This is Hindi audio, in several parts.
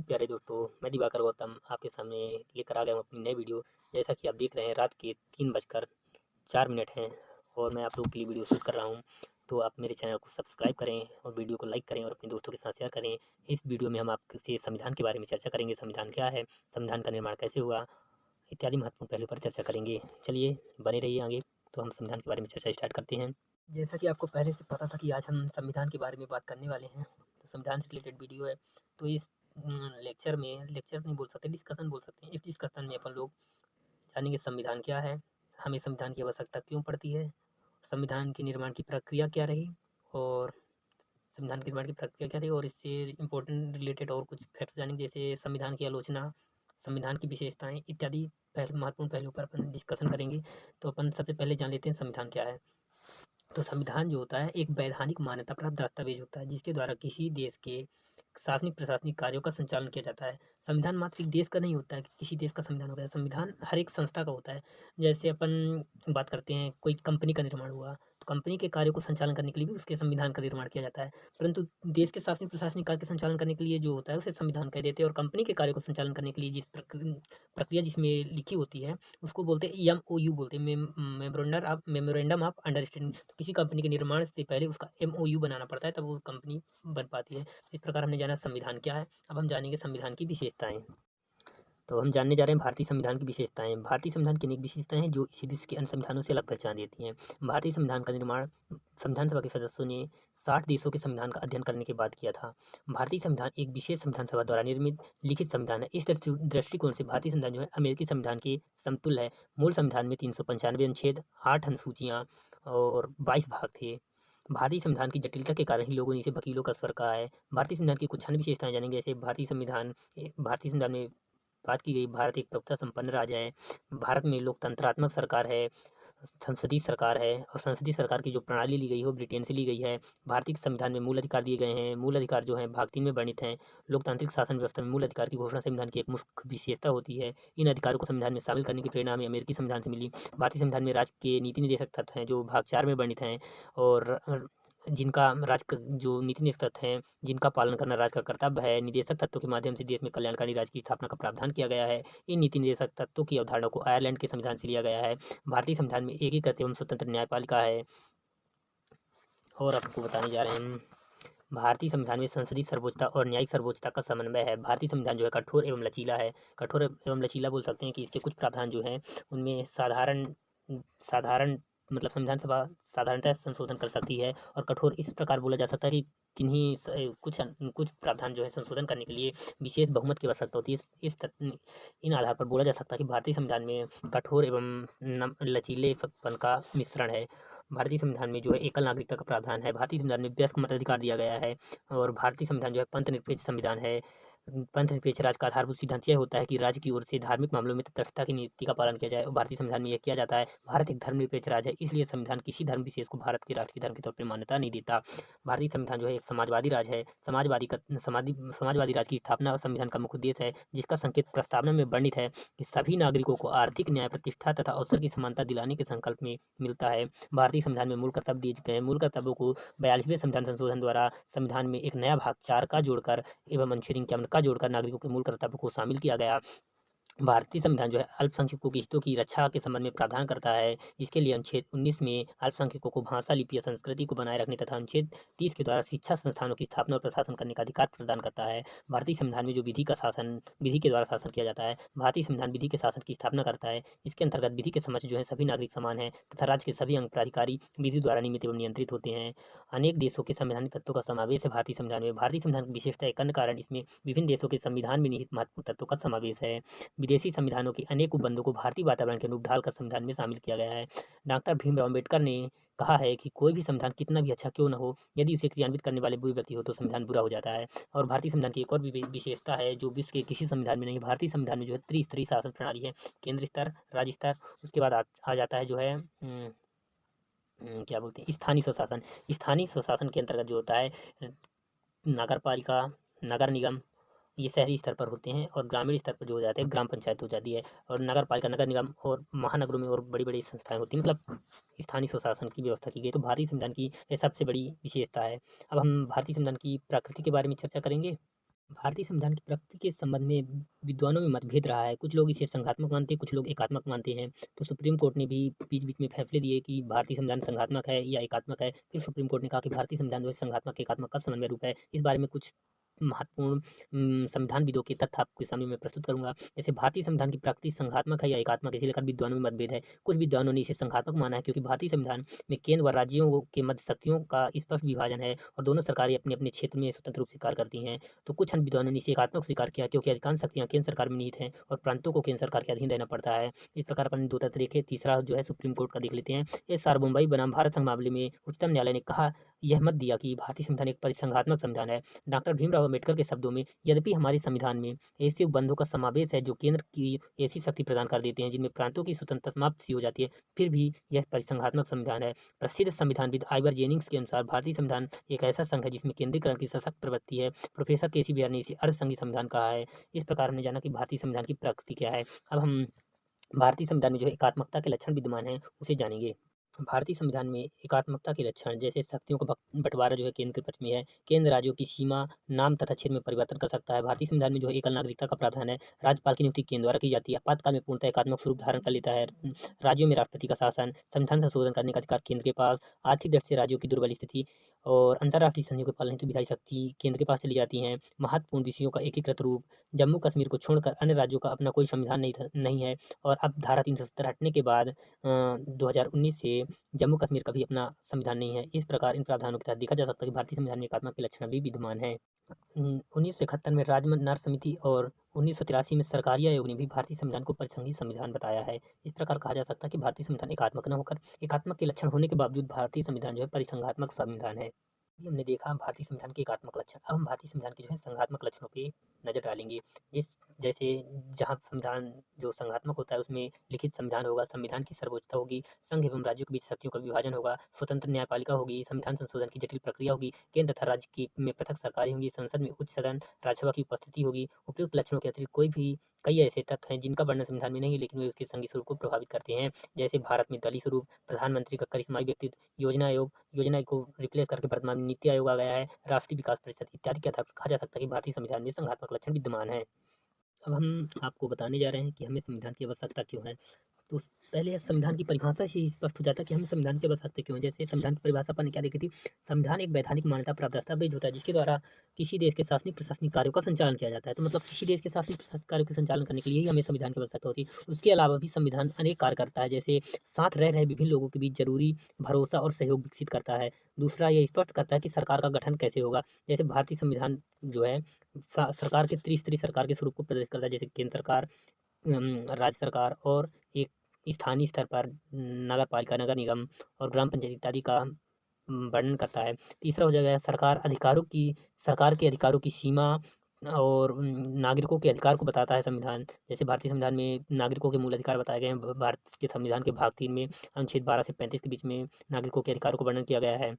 प्यारे दोस्तों, मैं दिवाकर गौतम आपके सामने लेकर आ गया हूँ अपनी नई वीडियो। जैसा कि आप देख रहे हैं, रात के 3:04 हैं और मैं आप लोगों के लिए वीडियो शूट कर रहा हूँ। तो आप मेरे चैनल को सब्सक्राइब करें और वीडियो को लाइक करें और अपने दोस्तों के साथ शेयर करें। इस वीडियो में हम आपसे संविधान के बारे में चर्चा करेंगे। संविधान क्या है, संविधान का निर्माण कैसे हुआ, इत्यादि महत्वपूर्ण पहलू पर चर्चा करेंगे। चलिए बने रहिए आगे। तो हम संविधान के बारे में चर्चा स्टार्ट करते हैं। जैसा कि आपको पहले से पता था कि आज हम संविधान के बारे में बात करने वाले हैं, तो संविधान से रिलेटेड वीडियो है। तो इस लेक्चर नहीं बोल सकते, डिस्कशन बोल सकते हैं। इस डिस्कशन में अपन लोग जानेंगे संविधान क्या है, हमें संविधान की आवश्यकता क्यों पड़ती है, संविधान के निर्माण की प्रक्रिया क्या रही और संविधान के निर्माण की प्रक्रिया क्या रही और इससे इम्पोर्टेंट रिलेटेड और कुछ फैक्ट्स जानेंगे, जैसे संविधान की आलोचना, संविधान की विशेषताएं इत्यादि महत्वपूर्ण पहलुओं पर अपन डिस्कशन करेंगे। तो अपन सबसे पहले जान लेते हैं संविधान क्या है। तो संविधान जो होता है एक वैधानिक मान्यता प्राप्त दस्तावेज होता है, जिसके द्वारा किसी देश के शासनिक प्रशासनिक कार्यों का संचालन किया जाता है। संविधान मात्र एक देश का नहीं होता है कि किसी देश का संविधान होता है, संविधान हर एक संस्था का होता है। जैसे अपन बात करते हैं, कोई कंपनी का निर्माण हुआ तो कंपनी के कार्यों को संचालन करने के लिए भी उसके संविधान का निर्माण किया जाता है। परंतु देश के शासनिक प्रशासनिक कार्य के संचालन करने के लिए जो होता है उसे संविधान कह देते हैं, और कंपनी के कार्य को संचालन करने के लिए जिस प्रक्रिया जिसमें लिखी होती है उसको बोलते हैं MOU, बोलते हैं मेमोरेंडम ऑफ अंडरस्टैंडिंग। तो किसी कंपनी के निर्माण से पहले उसका MOU बनाना पड़ता है, तब वो कंपनी बन पाती है। इस प्रकार हमने जाना संविधान क्या है। अब हम जानेंगे संविधान की विशेषताएं। तो हम जानने जा रहे हैं भारतीय संविधान की विशेषताएं। भारतीय संविधान की अनेक विशेषताएं हैं जो इसी विश्व के अन्य संविधानों से अलग पहचान देती हैं। भारतीय संविधान का निर्माण संविधान सभा के सदस्यों ने 60 देशों के संविधान का अध्ययन करने के बाद किया था। भारतीय संविधान एक विशेष संविधान सभा द्वारा निर्मित लिखित संविधान है। इस दृष्टिकोण से भारतीय संविधान जो है अमेरिकी संविधान के समतुल्य है। मूल संविधान में 395 अनुच्छेद, 8 अनुसूचियाँ और 22 भाग थे। भारतीय संविधान की जटिलता के कारण ही लोगों ने इसे वकीलों का स्वर कहा है। भारतीय संविधान की कुछ अन्य विशेषताएं जानेंगे, जैसे भारतीय संविधान में बात की गई, भारत एक प्रभुता संपन्न राज्य है। भारत में लोकतंत्रात्मक सरकार है, संसदीय सरकार है, और संसदीय सरकार की जो प्रणाली ली गई है वो ब्रिटेन से ली गई है। भारतीय संविधान में मूल अधिकार दिए गए हैं। मूल अधिकार जो है भाग 3 में वर्णित हैं। लोकतांत्रिक शासन व्यवस्था में मूल अधिकार की घोषणा संविधान की एक मुख्य विशेषता होती है। इन अधिकारों को संविधान में शामिल करने की प्रेरणा हमें अमेरिकी संविधान से मिली। भारतीय संविधान में राज्य के नीति निर्देशक तत्व हैं जो भाग 4 में वर्णित हैं, और जिनका जो नीति निर्देशक तत्व हैं जिनका पालन करना राज्य का कर्तव्य है। निर्देशक तत्वों के माध्यम से देश में कल्याणकारी राज्य की स्थापना का प्रावधान किया गया है। इन नीति निर्देशक तत्वों की अवधारणा को आयरलैंड के संविधान से लिया गया है। भारतीय संविधान में एकीकृत एवं स्वतंत्र न्यायपालिका है। और आपको बताने जा रहे हैं, भारतीय संविधान में संसदीय सर्वोच्चता और न्यायिक सर्वोच्चता का समन्वय है। भारतीय संविधान जो है कठोर एवं लचीला है। कठोर एवं लचीला बोल सकते हैं कि इसके कुछ प्रावधान जो हैं उनमें साधारण साधारण मतलब संविधान सभा साधारणतः संशोधन कर सकती है, और कठोर इस प्रकार बोला जा सकता है कि कुछ प्रावधान जो है संशोधन करने के लिए विशेष बहुमत की आवश्यकता होती है। इन आधार पर बोला जा सकता है कि भारतीय संविधान में कठोर एवं लचीलेपन का मिश्रण है। भारतीय संविधान में जो है एकल नागरिकता का प्रावधान है। भारतीय संविधान में वयस्क मताधिकार दिया गया है, और भारतीय संविधान जो है पंथ निरपेक्ष संविधान है। पंथ निरपेक्ष राज्य का आधारभूत सिद्धांत यह होता है कि राज्य की ओर से धार्मिक मामलों में तटस्थता की नीति का पालन किया जाए, और भारतीय संविधान में यह किया जाता है। भारत एक धर्मनिरपेक्ष राज्य है, इसलिए संविधान किसी धर्म विशेष को भारत के राष्ट्रीय धर्म के तौर पर मान्यता नहीं देता। भारतीय संविधान जो है एक समाजवादी राज्य है। समाजवादी राज्य की स्थापना और संविधान का मुख्य उद्देश्य है, जिसका संकेत प्रस्तावना में वर्णित है कि सभी नागरिकों को आर्थिक न्याय, प्रतिष्ठा तथा अवसर की समानता दिलाने के संकल्प में मिलता है। भारतीय संविधान में मूल कर्तव्य दिए गए हैं। मूल कर्तव्यों को 42वें संविधान संशोधन द्वारा संविधान में एक नया भाग 4 का जोड़कर एवं अनुच्छेद 51 का जोड़कर नागरिकों के मूल कर्तव्य को शामिल किया गया। भारतीय संविधान जो है अल्पसंख्यकों के हितों की रक्षा के संबंध में प्रावधान करता है। इसके लिए अनुच्छेद 19 में अल्पसंख्यकों को भाषा, लिपि या संस्कृति को बनाए रखने तथा अनुच्छेद 30 के द्वारा शिक्षा संस्थानों की स्थापना और प्रशासन करने का अधिकार प्रदान करता है। भारतीय संविधान में जो विधि के द्वारा शासन किया जाता है, भारतीय संविधान विधि के शासन की स्थापना करता है। इसके अंतर्गत विधि के समक्ष जो है सभी नागरिक समान है तथा राज्य के सभी अंग प्राधिकारी विधि द्वारा नियमित एवं नियंत्रित होते हैं। अनेक देशों के संवैधानिक तत्वों का समावेश है भारतीय संविधान में। भारतीय संविधान की विशेषता एक अन्य कारण इसमें विभिन्न देशों के संविधान में निहित महत्वपूर्ण तत्वों का समावेश है। विदेशी संविधानों की अनेक उपबंधों को भारतीय वातावरण के अनुरूप ढालकर संविधान में शामिल किया गया है। डॉक्टर भीमराव अम्बेडकर ने कहा है कि कोई भी संविधान कितना भी अच्छा क्यों न हो, यदि उसे क्रियान्वित करने वाले बुरे व्यक्ति हो तो संविधान बुरा हो जाता है। और भारतीय संविधान की एक और विशेषता है जो विश्व के किसी संविधान में नहीं है। भारतीय संविधान में जो है त्रिस्तरीय शासन प्रणाली है, केंद्र स्तर, राज्य स्तर, उसके बाद आ जाता है जो है क्या बोलते हैं, स्थानीय स्वशासन। स्थानीय स्वशासन के अंतर्गत जो होता है नगर पालिका, नगर निगम, ये शहरी स्तर पर होते हैं, और ग्रामीण स्तर पर जो हो जाते हैं ग्राम पंचायत हो जाती है, और नगर पालिका, नगर निगम और महानगरों में और बड़ी बड़ी संस्थाएं होती हैं, मतलब स्थानीय स्वशासन की व्यवस्था की गई। तो भारतीय संविधान की यह सबसे बड़ी विशेषता है। अब हम भारतीय संविधान की प्रकृति के बारे में चर्चा करेंगे। भारतीय संविधान की प्रकृति के संबंध में विद्वानों में मतभेद रहा है। कुछ लोग इसे संघात्मक मानते हैं, कुछ लोग एकात्मक मानते हैं। तो सुप्रीम कोर्ट ने भी बीच-बीच में फैसले दिए कि भारतीय संविधान संघात्मक है या एकात्मक है। फिर सुप्रीम कोर्ट ने कहा कि भारतीय संविधान जो है संघात्मक, एकात्मक का समन्वय रूप है। इस बारे में कुछ महत्वपूर्ण संविधानविदों के तथ्य आपके सामने मैं प्रस्तुत करूँगा। जैसे भारतीय संविधान की प्रकृति संघात्मक है या एकात्मक है, इसे लेकर विद्वानों में मतभेद है। कुछ विद्वानों ने इसे संघात्मक माना है क्योंकि भारतीय संविधान में केंद्र व राज्यों के मध्य शक्तियों का स्पष्ट विभाजन है और दोनों सरकारें अपने-अपने क्षेत्र में स्वतंत्र रूप से कार्य करती हैं। तो कुछ अन्य विद्वानों ने इसे एकात्मक स्वीकार किया क्योंकि अधिकांश शक्तियाँ केंद्र सरकार में निहित हैं और प्रांतों को केंद्र सरकार के अधीन रहना पड़ता है। इस प्रकार अपन 2 तथ्य देखे, तीसरा जो है सुप्रीम कोर्ट का देख लेते हैं। इस सार्वभौमवादी बनाम भारत संघ मामले में उच्चतम न्यायालय ने कहा यह मत दिया कि भारतीय संविधान एक परिसंघात्मक संविधान है। डॉक्टर भीमराव अम्बेडकर के शब्दों में, यद्यपि हमारे संविधान में ऐसे उपबंधों का समावेश है जो केंद्र की ऐसी शक्ति प्रदान कर देते हैं जिनमें प्रांतों की स्वतंत्रता समाप्त सी हो जाती है, फिर भी यह परिसंघात्मक संविधान है। प्रसिद्ध संविधानविद आइवर जेनिंग्स के अनुसार भारतीय संविधान एक ऐसा संघ है जिसमें केंद्रीकरण की सशक्त प्रवृत्ति है। प्रोफेसर केसी बिहार ने इसे अर्धसंघीय संविधान कहा है। इस प्रकार हमने जाना कि भारतीय संविधान की प्रकृति क्या है। अब हम भारतीय संविधान में जो है एकात्मकता के लक्षण विद्यमान हैं, उसे जानेंगे। भारतीय संविधान में एकात्मकता के लक्षण जैसे शक्तियों का बंटवारा जो है केंद्र के पक्ष में है। केंद्र राज्यों की सीमा, नाम तथा क्षेत्र में परिवर्तन कर सकता है। भारतीय संविधान में जो है एकल नागरिकता का प्रावधान है। राज्यपाल की नियुक्ति केंद्र द्वारा की जाती है। आपातकाल में पूर्णतः एकात्मक स्वरूप धारण कर लेता है। राज्यों में राष्ट्रपति का शासन, संविधान संशोधन करने का अधिकार केंद्र के पास, आर्थिक दृष्टि से राज्यों की दुर्बल स्थिति और अंतर्राष्ट्रीय संधियों के पालन हेतु विधायी शक्ति केंद्र के पास चली जाती हैं। महत्वपूर्ण विषयों का एकीकृत रूप, जम्मू कश्मीर को छोड़कर अन्य राज्यों का अपना कोई संविधान नहीं है और अब धारा 370 हटने के बाद 2019 से जम्मू कश्मीर का भी अपना संविधान नहीं है। इस प्रकार इन प्रावधानों के तहत देखा जा सकता है कि भारतीय संविधान में एकात्मक के लक्षण भी विद्यमान है। 1971 में राजमन्नार समिति और 1983 में सरकारी आयोग ने भी भारतीय संविधान को परिसंघीय संविधान बताया है। इस प्रकार कहा जा सकता है कि भारतीय संविधान एकात्मक न होकर एकात्मक के लक्षण होने के बावजूद भारतीय संविधान जो है परिसंघात्मक संविधान है। ये हमने देखा भारतीय संविधान के एकात्मक लक्षण। अब हम भारतीय संविधान के जो है संघात्मक लक्षणों पे नजर डालेंगे। जिस जैसे जहाँ संविधान जो संघात्मक होता है उसमें लिखित संविधान होगा, संविधान की सर्वोच्चता होगी, संघ एवं राज्यों के बीच शक्तियों का विभाजन होगा, स्वतंत्र न्यायपालिका होगी, संविधान संशोधन की जटिल प्रक्रिया होगी, केंद्र तथा राज्य की में पृथक सरकारें होंगी, संसद में उच्च सदन राज्यसभा की उपस्थिति होगी। उपयुक्त लक्षणों के अतिरिक्त कई ऐसे तत्व हैं जिनका वर्णन संविधान में नहीं है लेकिन वे उसके संघीय स्वरूप को प्रभावित करते हैं। जैसे भारत में दलीय स्वरूप, प्रधानमंत्री का करिश्माई व्यक्तित्व, योजना आयोग, योजना को रिप्लेस करके वर्तमान में नीति आयोग आ गया है, राष्ट्रीय विकास परिषद इत्यादि के आधार पर कहा जा सकता है कि भारतीय संविधान में संघात्मक लक्षण विद्यमान है। अब हम आपको बताने जा रहे हैं कि हमें संविधान की आवश्यकता क्यों है। तो पहले संविधान की परिभाषा से ही स्पष्ट हो जाता है कि हमें संविधान की आवश्यकता क्यों है। जैसे संविधान की परिभाषा अपन ने क्या देखी थी, संविधान एक वैधानिक मान्यता प्राप्त दस्तावेज होता है जिसके द्वारा किसी देश के शासनिक प्रशासनिक कार्यों का संचालन किया जाता है। तो मतलब किसी देश के शासनिक प्रशासनिक कार्यों के संचालन करने के लिए ही हमें संविधान की आवश्यकता होती है। उसके अलावा भी संविधान अनेक कार्य करता है, जैसे साथ रह रहे विभिन्न लोगों के बीच जरूरी भरोसा और सहयोग विकसित करता है। दूसरा, ये स्पष्ट करता है कि सरकार का गठन कैसे होगा। जैसे भारतीय संविधान जो है सरकार के त्रिस्तरीय सरकार के स्वरूप को प्रदर्शित करता है, जैसे केंद्र सरकार, राज्य सरकार और एक स्थानीय स्तर पर नगर पालिका, नगर निगम और ग्राम पंचायत इत्यादि का वर्णन करता है। तीसरा हो जाएगा सरकार के अधिकारों की सीमा और नागरिकों के अधिकार को बताता है संविधान। जैसे भारतीय संविधान में नागरिकों के मूल अधिकार बताए गए हैं। भारत के संविधान के भाग 3 में अनुच्छेद 12 से 35 के बीच में नागरिकों के अधिकारों को वर्णन किया गया है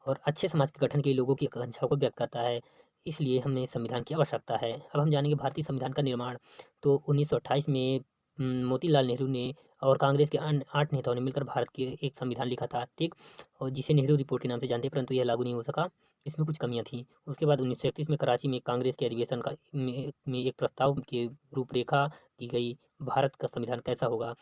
और अच्छे समाज के गठन के लिए लोगों की आकांक्षाओं को व्यक्त करता है। इसलिए हमें संविधान की आवश्यकता है। अब हम जानेंगे भारतीय संविधान का निर्माण। तो 1928 में मोतीलाल नेहरू ने और कांग्रेस के अन्य 8 नेताओं ने मिलकर भारत के एक संविधान लिखा था, ठीक? और जिसे नेहरू रिपोर्ट के नाम से जानते हैं, परंतु यह लागू नहीं हो सका। इसमें कुछ कमियां थीं। उसके बाद 1931 में कराची में कांग्रेस के अधिवेशन में एक प्रस्ताव की रूपरेखा की गई, भारत का संविधान कैसा होगा।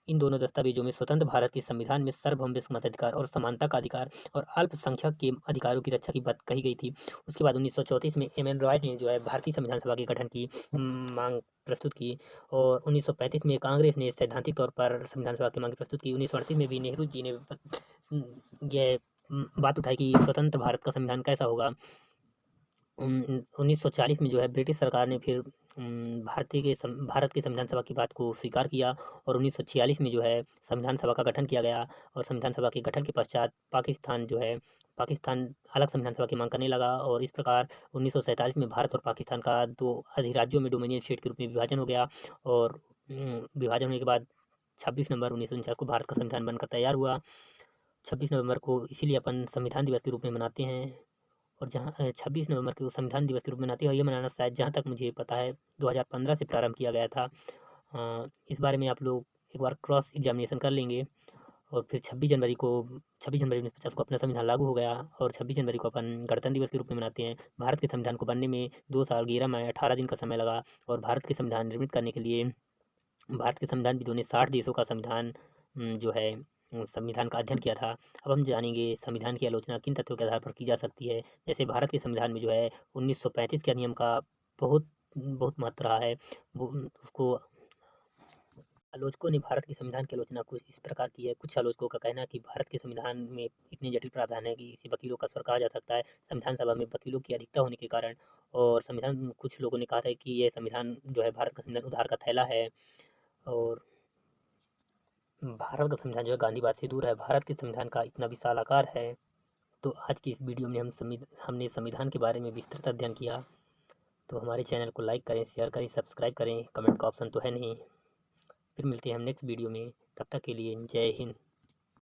इन दोनों दस्तावेजों में स्वतंत्र भारत के संविधान में सार्वभौमिक मताधिकार और समानता का अधिकार और अल्पसंख्यक के अधिकारों की रक्षा की बात कही गई थी। उसके बाद 1934 में एम.एन. रॉय ने जो है भारतीय संविधान सभा के गठन की मांग प्रस्तुत की और 1935 में कांग्रेस ने सैद्धांतिक तौर पर संविधान सभा की मांग प्रस्तुत की। 1938 में भी नेहरू जी ने यह बात उठाई कि स्वतंत्र भारत का संविधान कैसा होगा। 1940 में जो है ब्रिटिश सरकार ने फिर भारत के संविधान सभा की बात को स्वीकार किया और 1946 में जो है संविधान सभा का गठन किया गया और संविधान सभा के गठन के पश्चात पाकिस्तान अलग संविधान सभा की मांग करने लगा और इस प्रकार 1947 में भारत और पाकिस्तान का 2 अधिराज्यों में डोमिनियन स्टेट के रूप में विभाजन हो गया और विभाजन होने के बाद 26 नवंबर 1949 को भारत का संविधान बनकर तैयार हुआ। 26 नवंबर को इसीलिए अपन संविधान दिवस के रूप में मनाते हैं और जहाँ 26 नवंबर को संविधान दिवस के रूप में मनाते हैं और ये मनाना शायद जहाँ तक मुझे पता है 2015 से प्रारंभ किया गया था। इस बारे में आप लोग एक बार क्रॉस एग्जामिनेशन कर लेंगे और फिर 26 जनवरी 1950 को अपना संविधान लागू हो गया और 26 जनवरी को अपन गणतंत्र दिवस के रूप में मनाते हैं। भारत के संविधान को बनने में 2 साल 11 माह 18 दिन का समय लगा और भारत के संविधान निर्मित करने के लिए भारत के संविधानविदों ने 60 देशों का संविधान जो है संविधान का अध्ययन किया था। अब हम जानेंगे संविधान की आलोचना किन तथ्यों के आधार पर की जा सकती है। जैसे भारत के संविधान में जो है 1935 के अधिनियम का बहुत बहुत महत्व रहा है। वो उसको आलोचकों ने भारत के संविधान की आलोचना कुछ इस प्रकार की है। कुछ आलोचकों का कहना है कि भारत के संविधान में इतने जटिल प्रावधान है कि इसे वकीलों का स्वर कहा जा सकता है। संविधान सभा में वकीलों की अधिकता होने के कारण और संविधान कुछ लोगों ने कहा था कि यह संविधान जो है भारत का संविधान उधार का थैला है और भारत का संविधान जो है गांधीवाद से दूर है। भारत के संविधान का इतना विशाल आकार है। तो आज की इस वीडियो में हमने संविधान के बारे में विस्तृत अध्ययन किया। तो हमारे चैनल को लाइक करें, शेयर करें, सब्सक्राइब करें। कमेंट का ऑप्शन तो है नहीं। फिर मिलते हैं हम नेक्स्ट वीडियो में। तब तक के लिए जय हिंद।